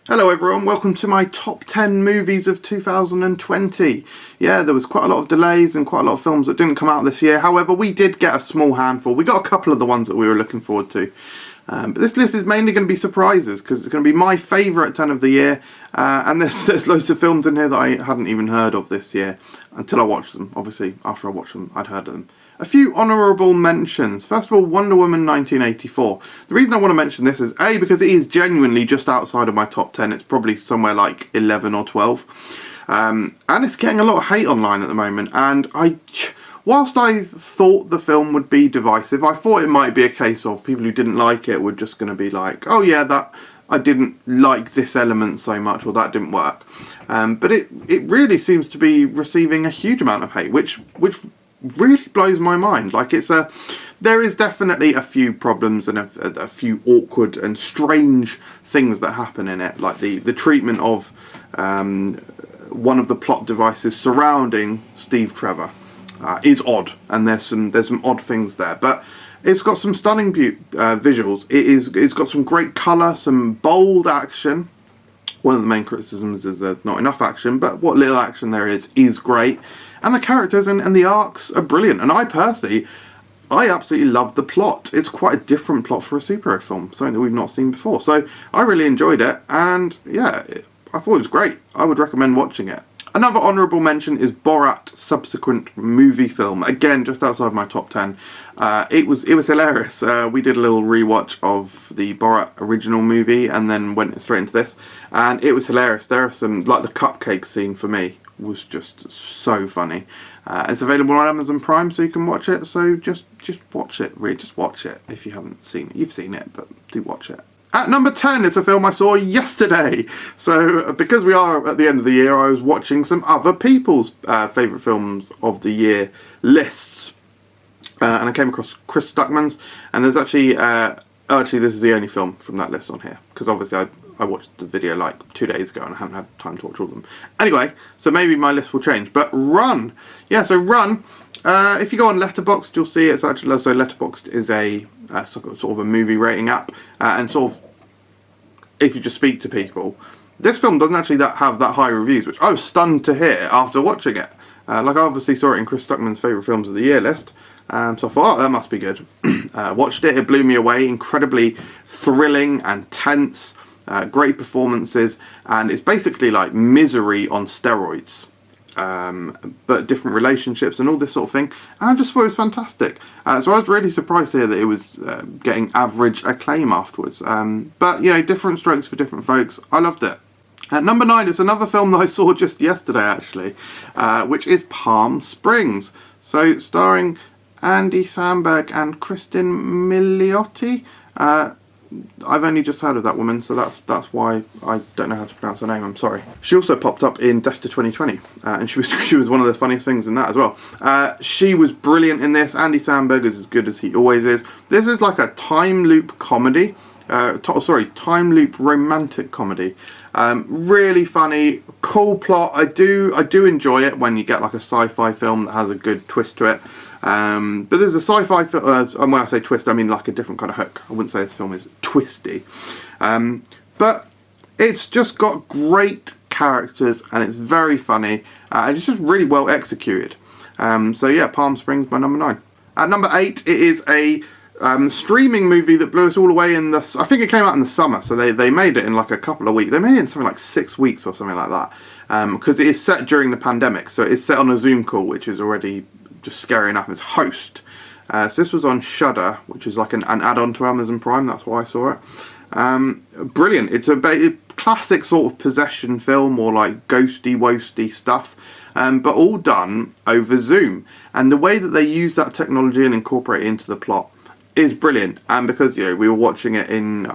Hello everyone, welcome to my top 10 movies of 2020. Yeah, there was quite a lot of delays and quite a lot of films that didn't come out this year. However, we did get a small handful. We got a couple of the ones that we were looking forward to. But this list is mainly going to be surprises because it's going to be my favourite 10 of the year. And there's loads of films in here that I hadn't even heard of this year until I watched them. Obviously, after I watched them, I'd heard of them. A few honourable mentions. First of all, Wonder Woman 1984. The reason I want to mention this is A, because it is genuinely just outside of my top 10. It's probably somewhere like 11 or 12. And it's getting a lot of hate online at the moment. And whilst I thought the film would be divisive, I thought it might be a case of people who didn't like it were just going to be like, oh yeah, that I didn't like this element so much, or that didn't work. But it really seems to be receiving a huge amount of hate, which really blows my mind. Like, there is definitely a few problems and a few awkward and strange things that happen in it, like the treatment of one of the plot devices surrounding Steve Trevor is odd, and there's some odd things there, but it's got some stunning visuals. It's got some great colour, some bold action. One of the main criticisms is there's not enough action, but what little action there is great. And the characters and the arcs are brilliant. And I absolutely love the plot. It's quite a different plot for a superhero film, something that we've not seen before. So I really enjoyed it, and yeah, I thought it was great. I would recommend watching it. Another honourable mention is Borat subsequent movie film. Again, just outside my top 10. It was hilarious. We did a little rewatch of the Borat original movie and then went straight into this. And it was hilarious. There are some, like the cupcake scene for me was just so funny. It's available on Amazon Prime, so you can watch it. So just watch it, really. Just watch it if you haven't seen it. You've seen it, but do watch it. At number 10, it's a film I saw yesterday. So, because we are at the end of the year, I was watching some other people's favourite films of the year lists. And I came across Chris Stuckman's, and there's actually this is the only film from that list on here. Because obviously I watched the video like 2 days ago and I haven't had time to watch all of them. Anyway, so maybe my list will change. But Run. Yeah, so Run. If you go on Letterboxd, you'll see it's actually, so Letterboxd is a sort of a movie rating app, and sort of, if you just speak to people, this film doesn't actually have that high reviews, which I was stunned to hear after watching it. Like, I obviously saw it in Chris Stuckman's favourite films of the year list, so I thought, oh, that must be good. Watched it, it blew me away, incredibly thrilling and tense, great performances, and it's basically like Misery on steroids. But different relationships and all this sort of thing, and I just thought it was fantastic. So I was really surprised to hear that it was getting average acclaim afterwards. But you know, different strokes for different folks. I loved it. At number 9, it's another film that I saw just yesterday actually, which is Palm Springs. So starring Andy Samberg and Kristen Milioti. I've only just heard of that woman, so that's why I don't know how to pronounce her name. I'm sorry. She also popped up in Death to 2020, and she was one of the funniest things in that as well. She was brilliant in this. Andy Samberg is as good as he always is. This is like a time loop comedy. Time loop romantic comedy. Really funny, cool plot. I do enjoy it when you get like a sci-fi film that has a good twist to it. But there's a sci-fi film, and when I say twist, I mean like a different kind of hook. I wouldn't say this film is twisty. But it's just got great characters, and it's very funny, and it's just really well executed. So yeah, Palm Springs by number 9. At number 8, it is a streaming movie that blew us all away I think it came out in the summer, so they made it in like a couple of weeks. They made it in something like 6 weeks or something like that. Because it is set during the pandemic, so it's set on a Zoom call, which is already just scary enough as Host. So this was on Shudder, which is like an add-on to Amazon Prime. That's why I saw it. Brilliant. It's a classic sort of possession film, or like ghosty woasty stuff, but all done over Zoom. And the way that they use that technology and incorporate it into the plot is brilliant. And because, you know, we were watching it in,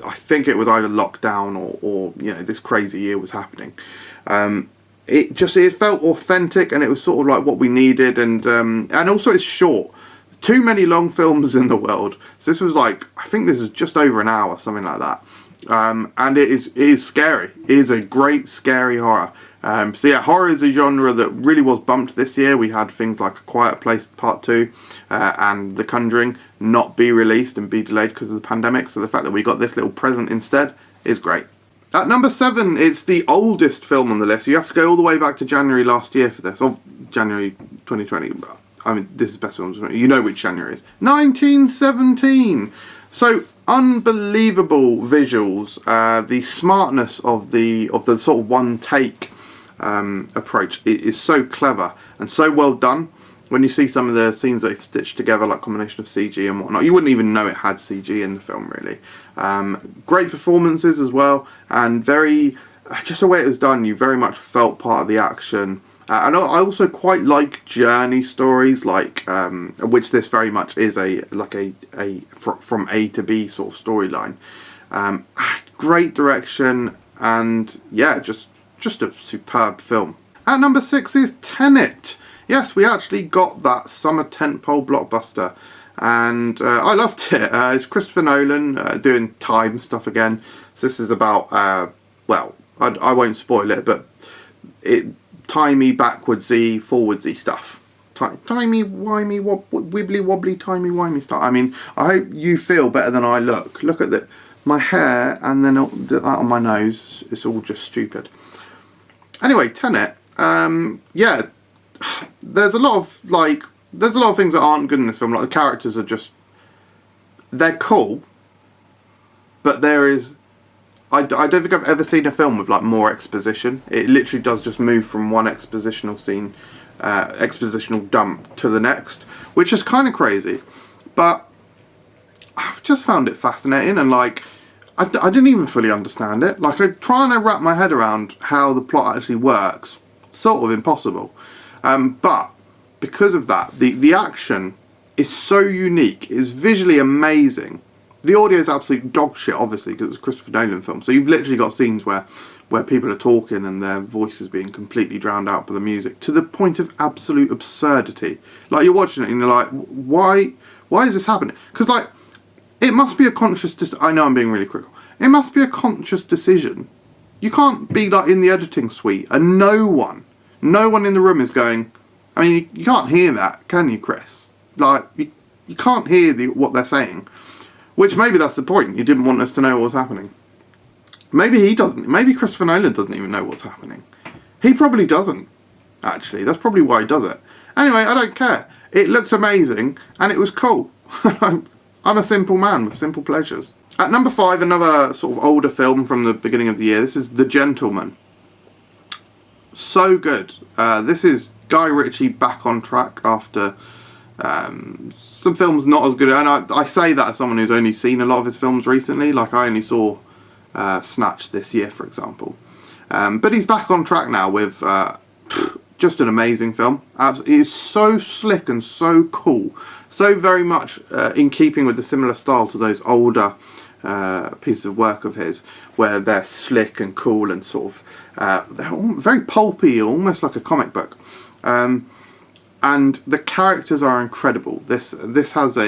I think it was either lockdown or you know, this crazy year was happening. It felt authentic, and it was sort of like what we needed, and also it's short. Too many long films in the world. So this was like, I think this is just over an hour, something like that. And it is scary. It is a great scary horror. So yeah, horror is a genre that really was bumped this year. We had things like A Quiet Place Part 2 and The Conjuring not be released and be delayed because of the pandemic. So the fact that we got this little present instead is great. At number 7, it's the oldest film on the list. You have to go all the way back to January last year for this, or January 2020. I mean, this is best film. You know which January it is. 1917. So unbelievable visuals. The smartness of the sort of one take approach is so clever and so well done. When you see some of the scenes they've stitched together, like combination of CG and whatnot, you wouldn't even know it had CG in the film, really. Great performances as well, and just the way it was done, you very much felt part of the action. And I also quite like journey stories, like which this very much is from A to B sort of storyline. Great direction, and yeah, just a superb film. At number 6 is Tenet. Yes, we actually got that summer tentpole blockbuster, and I loved it. It's Christopher Nolan doing time stuff again. So this is about, well, I won't spoil it, but timey, backwardsy, forwardsy stuff. Timey, wimey, wibbly wobbly, timey, wimey stuff. I mean, I hope you feel better than I look. Look at my hair, and then that on my nose. It's all just stupid. Anyway, Tenet. Yeah. There's a lot of things that aren't good in this film. Like, the characters are they're cool, but there is, I don't think I've ever seen a film with like more exposition. It literally does just move from one expositional scene, expositional dump to the next, which is kind of crazy. But I've just found it fascinating, and like, I didn't even fully understand it. Like, I'm trying to wrap my head around how the plot actually works. Sort of impossible. But because of that, the action is so unique. It's visually amazing. The audio is absolute dog shit, obviously, because it's a Christopher Nolan film. So you've literally got scenes where people are talking and their voices being completely drowned out by the music, to the point of absolute absurdity. Like, you're watching it and you're like, why is this happening? Because, like, it must be a conscious I know I'm being really critical. It must be a conscious decision. You can't be like in the editing suite and no one in the room is going, I mean, you can't hear that, can you, Chris? Like, you can't hear what they're saying. Which, maybe that's the point. You didn't want us to know what was happening. Maybe he doesn't. Maybe Christopher Nolan doesn't even know what's happening. He probably doesn't, actually. That's probably why he does it. Anyway, I don't care. It looked amazing, and it was cool. I'm a simple man with simple pleasures. At number 5, another sort of older film from the beginning of the year. This is The Gentleman. So good. This is Guy Ritchie back on track after some films not as good. And I say that as someone who's only seen a lot of his films recently. Like, I only saw Snatch this year, for example. But he's back on track now with just an amazing film. It's so slick and so cool. So very much in keeping with the similar style to those older pieces of work of his, where they're slick and cool and sort of they're very pulpy, almost like a comic book. And the characters are incredible. This has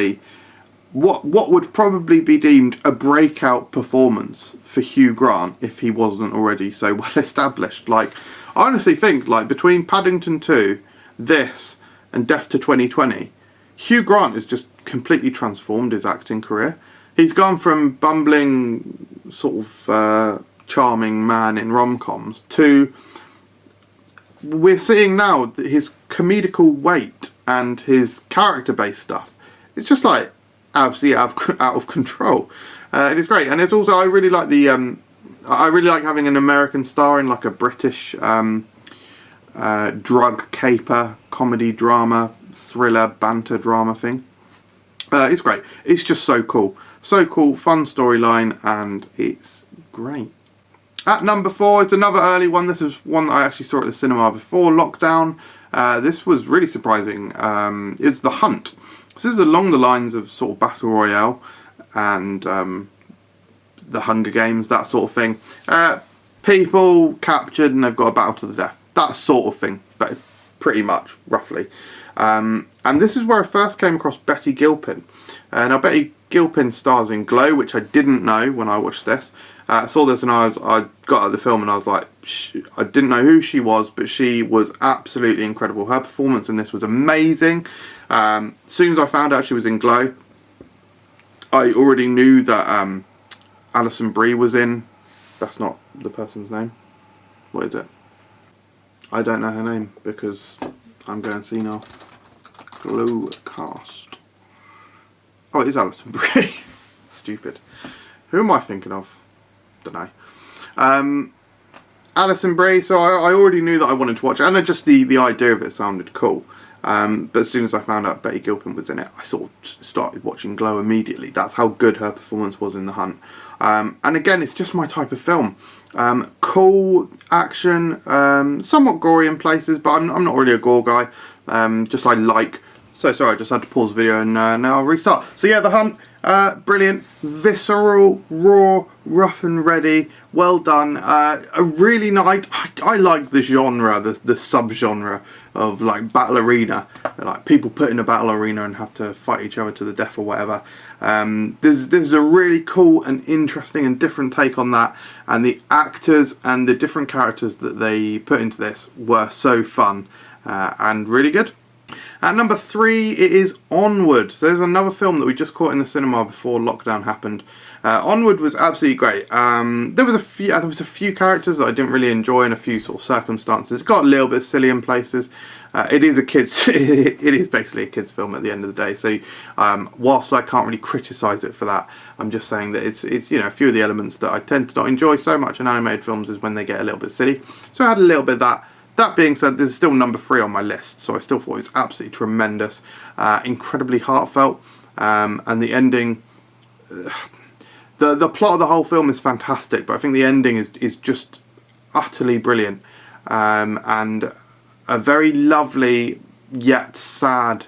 what would probably be deemed a breakout performance for Hugh Grant if he wasn't already so well established. Like, I honestly think, like, between Paddington 2, this, and Death to 2020, Hugh Grant has just completely transformed his acting career. He's gone from bumbling, sort of charming man in rom-coms to, we're seeing now his comedical weight and his character-based stuff. It's just like absolutely out of control. It is great, and it's also, I really like I really like having an American star in like a British drug caper, comedy drama, thriller, banter drama thing. It's great. It's just so cool. So cool, fun storyline, and it's great. At number 4, it's another early one. This is one that I actually saw at the cinema before lockdown. This was really surprising. It's The Hunt. This is along the lines of sort of Battle Royale and The Hunger Games, that sort of thing. People captured and they've got a battle to the death. That sort of thing, but pretty much, roughly. And this is where I first came across Betty Gilpin. Now, Betty Gilpin stars in Glow, which I didn't know when I watched this. I saw this and I got out of the film and I was like, I didn't know who she was, but she was absolutely incredible. Her performance in this was amazing. As soon as I found out she was in Glow, I already knew that Alison Brie was in That's not the person's name. What is it? I don't know her name because I'm going senile. Glue cast. Oh, it is Alison Brie. Stupid. Who am I thinking of? Don't know. Alison Brie, so I already knew that I wanted to watch it, and just the idea of it sounded cool. But as soon as I found out Betty Gilpin was in it, I sort of started watching Glow immediately. That's how good her performance was in The Hunt. And again, it's just my type of film. Cool action, somewhat gory in places, but I'm not really a gore guy. Just I like... So sorry, I just had to pause the video and now I'll restart. So yeah, The Hunt, brilliant, visceral, raw, rough and ready, well done. A really nice... I like the genre, the sub-genre of like battle arena, like people put in a battle arena and have to fight each other to the death or whatever. This is a really cool and interesting and different take on that, and the actors and the different characters that they put into this were so fun and really good. At number 3, it is Onward. So there's another film that we just caught in the cinema before lockdown happened. Onward was absolutely great. There was a few characters that I didn't really enjoy in a few sort of circumstances. It got a little bit silly in places. It is a kids. It is basically a kids' film at the end of the day. So whilst I can't really criticise it for that, I'm just saying that it's a few of the elements that I tend to not enjoy so much in animated films is when they get a little bit silly. So I had a little bit of that. That being said, this is still number 3 on my list, so I still thought it was absolutely tremendous, incredibly heartfelt, and the ending, the plot of the whole film is fantastic, but I think the ending is just utterly brilliant, and a very lovely yet sad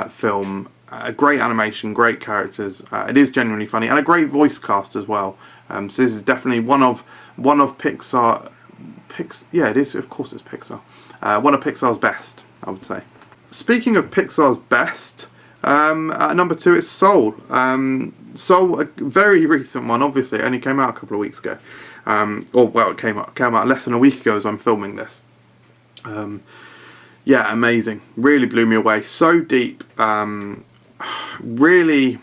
film. Great animation, great characters. It is genuinely funny, and a great voice cast as well. So this is definitely one of Pixar. Yeah, it is. Of course, it's Pixar. One of Pixar's best, I would say. Speaking of Pixar's best, at number 2 is Seoul. Soul, a very recent one. Obviously, it only came out a couple of weeks ago. It came out less than a week ago as I'm filming this. Yeah, amazing. Really blew me away. So deep. Really,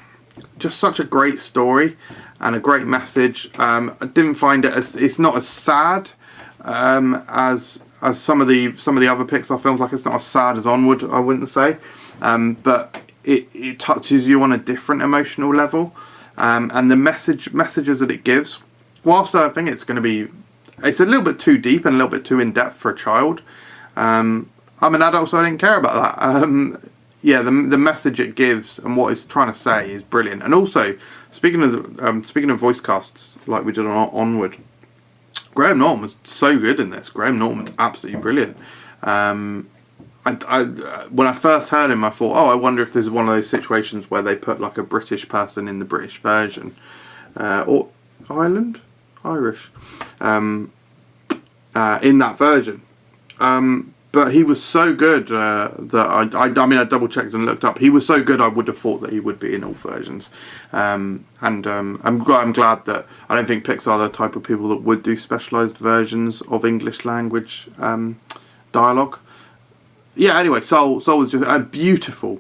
just such a great story and a great message. I didn't find it it's not as sad as some of the other Pixar films. Like, it's not as sad as Onward, I wouldn't say, but it touches you on a different emotional level, and the messages that it gives, whilst I think it's a little bit too deep and a little bit too in depth for a child. I'm an adult, so I didn't care about that. Yeah, the message it gives and what it's trying to say is brilliant. And also, speaking of voice casts, like we did on Onward, Graham Norton was so good in this. Graham Norton's absolutely brilliant. When I first heard him, I thought, I wonder if this is one of those situations where they put like a British person in the British version, or Irish, in that version. But he was so good that I double checked and looked up. He was so good, I would have thought that he would be in all versions. I'm glad that I don't think Pixar are the type of people that would do specialised versions of English language dialogue. Yeah. Anyway, Soul was just beautiful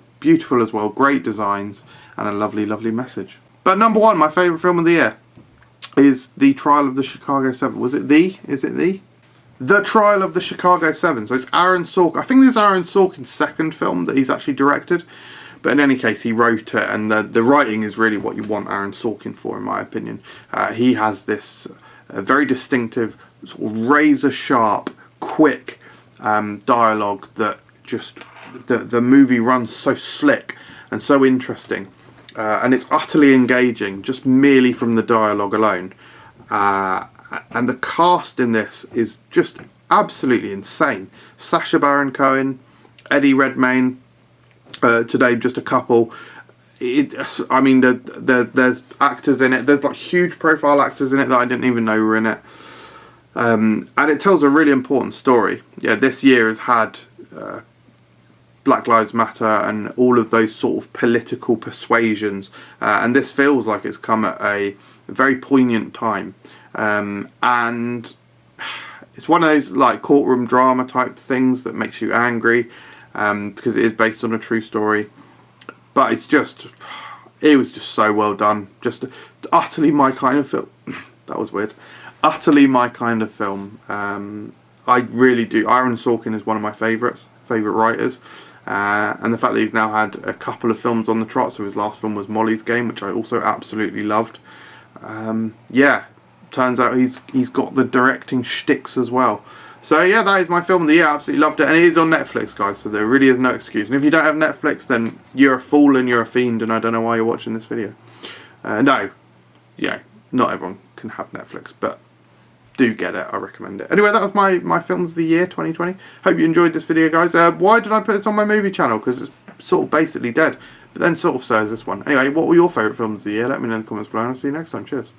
as well. Great designs and a lovely, lovely message. But number 1, my favourite film of the year, is The Trial of the Chicago 7. Is it The Trial of the Chicago 7. So it's Aaron Sorkin. I think this is Aaron Sorkin's second film that he's actually directed. But in any case, he wrote it, and the writing is really what you want Aaron Sorkin for, in my opinion. He has this very distinctive, sort of razor-sharp, quick dialogue that just... The movie runs so slick and so interesting. And it's utterly engaging, just merely from the dialogue alone. And the cast in this is just absolutely insane. Sacha Baron Cohen, Eddie Redmayne, today just a couple. There's actors in it. There's like huge profile actors in it that I didn't even know were in it. And it tells a really important story. Yeah, this year has had Black Lives Matter and all of those sort of political persuasions. And this feels like it's come at a very poignant time. And it's one of those like courtroom drama type things that makes you angry, because it is based on a true story. But it was just so well done, just utterly my kind of film. That was weird. utterly my kind of film. I really do. Aaron Sorkin is one of my favourite writers. And the fact that he's now had a couple of films on the trot, so his last film was Molly's Game, which I also absolutely loved. Yeah, turns out he's got the directing shticks as well. So yeah, that is my film of the year. I absolutely loved it, and it is on Netflix, guys, so there really is no excuse. And if you don't have Netflix, then you're a fool and you're a fiend, and I don't know why you're watching this video. No, yeah, not everyone can have Netflix, but do get it. I recommend it. Anyway, that was my films of the year 2020. Hope you enjoyed this video, guys. Why did I put this on my movie channel? Because it's sort of basically dead, but then sort of so is this one. Anyway, what were your favourite films of the year? Let me know in the comments below, and I'll see you next time. Cheers.